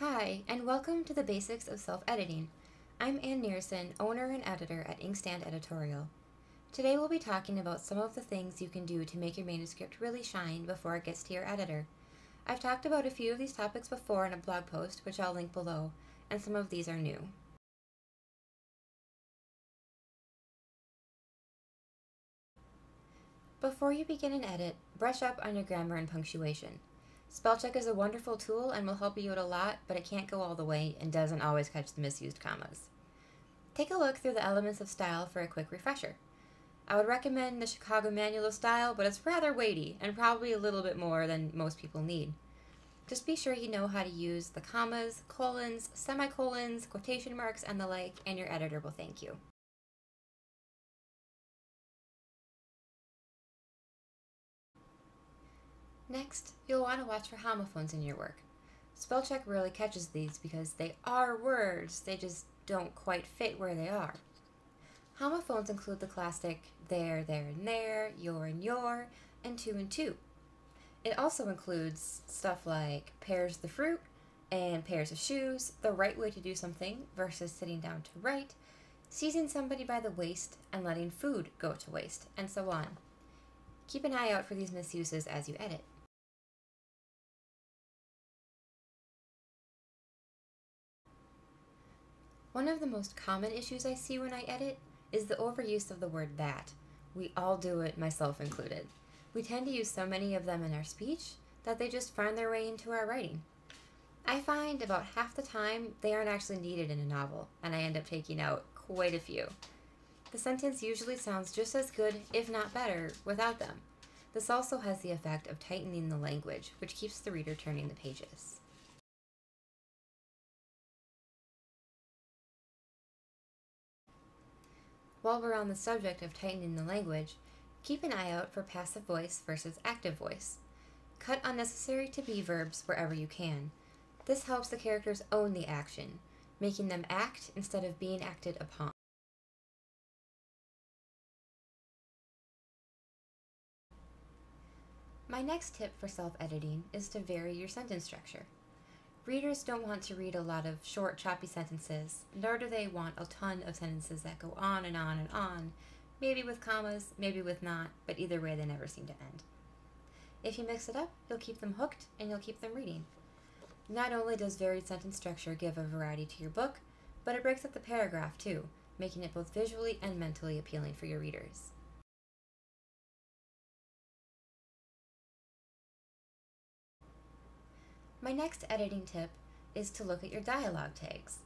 Hi, and welcome to the Basics of Self-Editing. I'm Ann Nearson, owner and editor at Inkstand Editorial. Today we'll be talking about some of the things you can do to make your manuscript really shine before it gets to your editor. I've talked about a few of these topics before in a blog post, which I'll link below, and some of these are new. Before you begin an edit, brush up on your grammar and punctuation. Spell check is a wonderful tool and will help you out a lot, but it can't go all the way and doesn't always catch the misused commas. Take a look through the elements of style for a quick refresher. I would recommend the Chicago Manual of Style, but it's rather weighty and probably a little bit more than most people need. Just be sure you know how to use the commas, colons, semicolons, quotation marks, and the like, and your editor will thank you. Next, you'll want to watch for homophones in your work. Spell check really catches these because they are words, they just don't quite fit where they are. Homophones include the classic there, and there, and your, and two. It also includes stuff like pears the fruit and pairs of shoes, the right way to do something versus sitting down to write, seizing somebody by the waist and letting food go to waste, and so on. Keep an eye out for these misuses as you edit. One of the most common issues I see when I edit is the overuse of the word that. We all do it, myself included. We tend to use so many of them in our speech that they just find their way into our writing. I find about half the time they aren't actually needed in a novel, and I end up taking out quite a few. The sentence usually sounds just as good, if not better, without them. This also has the effect of tightening the language, which keeps the reader turning the pages. While we're on the subject of tightening the language, keep an eye out for passive voice versus active voice. Cut unnecessary to be verbs wherever you can. This helps the characters own the action, making them act instead of being acted upon. My next tip for self-editing is to vary your sentence structure. Readers don't want to read a lot of short, choppy sentences, nor do they want a ton of sentences that go on and on and on, maybe with commas, maybe with not, but either way they never seem to end. If you mix it up, you'll keep them hooked and you'll keep them reading. Not only does varied sentence structure give a variety to your book, but it breaks up the paragraph too, making it both visually and mentally appealing for your readers. My next editing tip is to look at your dialogue tags.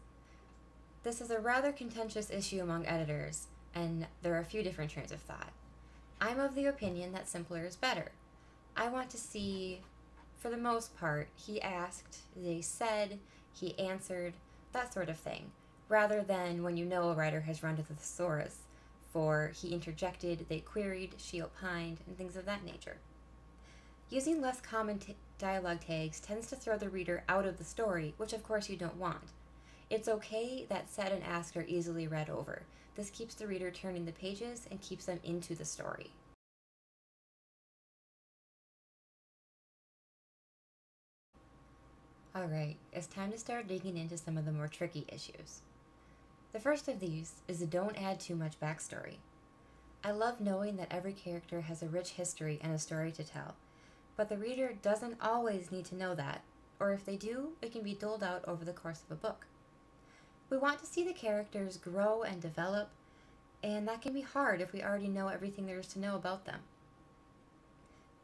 This is a rather contentious issue among editors, and there are a few different trains of thought. I'm of the opinion that simpler is better. I want to see, for the most part, he asked, they said, he answered, that sort of thing, rather than when you know a writer has run to the thesaurus for he interjected, they queried, she opined, and things of that nature. Using less common dialogue tags tends to throw the reader out of the story, which of course you don't want. It's okay that said and asked are easily read over. This keeps the reader turning the pages and keeps them into the story. Alright, it's time to start digging into some of the more tricky issues. The first of these is don't add too much backstory. I love knowing that every character has a rich history and a story to tell, but the reader doesn't always need to know that, or if they do, it can be doled out over the course of a book. We want to see the characters grow and develop, and that can be hard if we already know everything there is to know about them.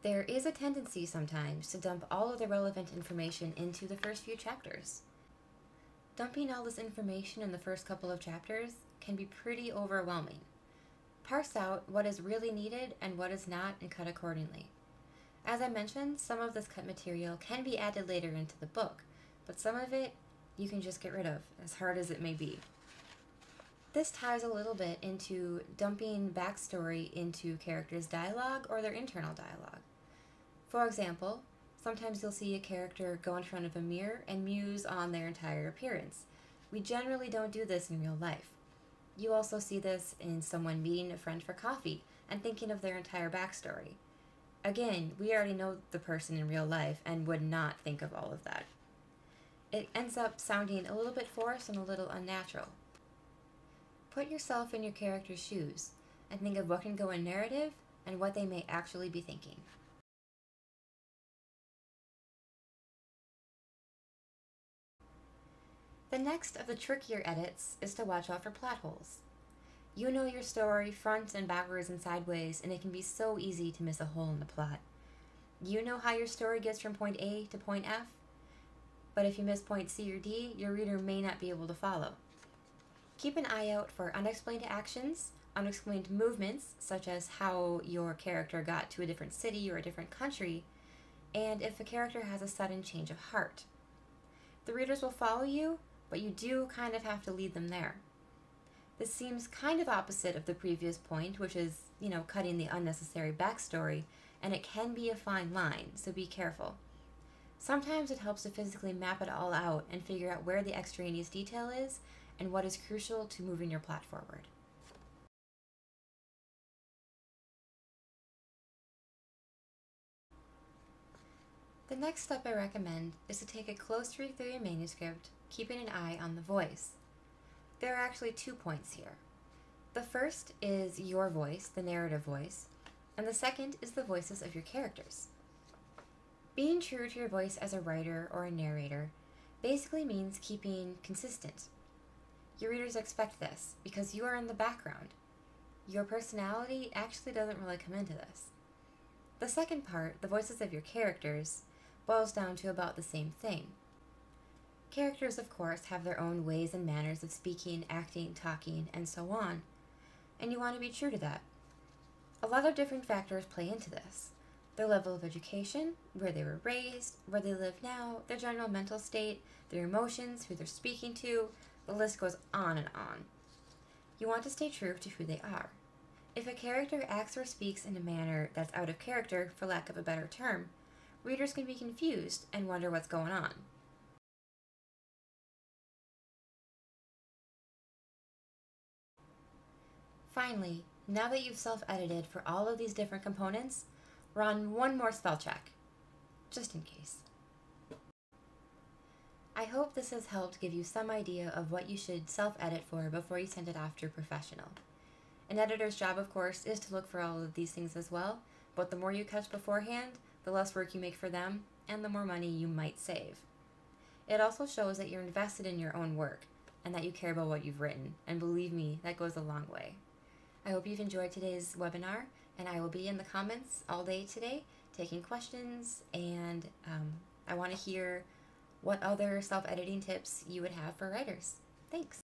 There is a tendency sometimes to dump all of the relevant information into the first few chapters. Dumping all this information in the first couple of chapters can be pretty overwhelming. Parse out what is really needed and what is not and cut accordingly. As I mentioned, some of this cut material can be added later into the book, but some of it you can just get rid of, as hard as it may be. This ties a little bit into dumping backstory into characters' dialogue or their internal dialogue. For example, sometimes you'll see a character go in front of a mirror and muse on their entire appearance. We generally don't do this in real life. You also see this in someone meeting a friend for coffee and thinking of their entire backstory. Again, we already know the person in real life and would not think of all of that. it ends up sounding a little bit forced and a little unnatural. Put yourself in your character's shoes and think of what can go in narrative and what they may actually be thinking. The next of the trickier edits is to watch out for plot holes. You know your story front and backwards and sideways, and it can be so easy to miss a hole in the plot. You know how your story gets from point A to point F, but if you miss point C or D, your reader may not be able to follow. Keep an eye out for unexplained actions, unexplained movements, such as how your character got to a different city or a different country, and if a character has a sudden change of heart. The readers will follow you, but you do kind of have to lead them there. This seems kind of opposite of the previous point, which is, cutting the unnecessary backstory, and it can be a fine line, so be careful. Sometimes it helps to physically map it all out and figure out where the extraneous detail is and what is crucial to moving your plot forward. The next step I recommend is to take a close read through your manuscript, keeping an eye on the voice. There are actually 2 points here. The first is your voice, the narrative voice, and the second is the voices of your characters. Being true to your voice as a writer or a narrator basically means keeping consistent. Your readers expect this because you are in the background. Your personality actually doesn't really come into this. The second part, the voices of your characters, boils down to about the same thing. Characters, of course, have their own ways and manners of speaking, acting, talking, and so on, and you want to be true to that. A lot of different factors play into this. Their level of education, where they were raised, where they live now, their general mental state, their emotions, who they're speaking to, the list goes on and on. You want to stay true to who they are. If a character acts or speaks in a manner that's out of character, for lack of a better term, readers can be confused and wonder what's going on. Finally, now that you've self-edited for all of these different components, run one more spell check, just in case. I hope this has helped give you some idea of what you should self-edit for before you send it off to a professional. An editor's job, of course, is to look for all of these things as well, but the more you catch beforehand, the less work you make for them, and the more money you might save. It also shows that you're invested in your own work, and that you care about what you've written, and believe me, that goes a long way. I hope you've enjoyed today's webinar, and I will be in the comments all day today taking questions, and I want to hear what other self-editing tips you would have for writers. Thanks.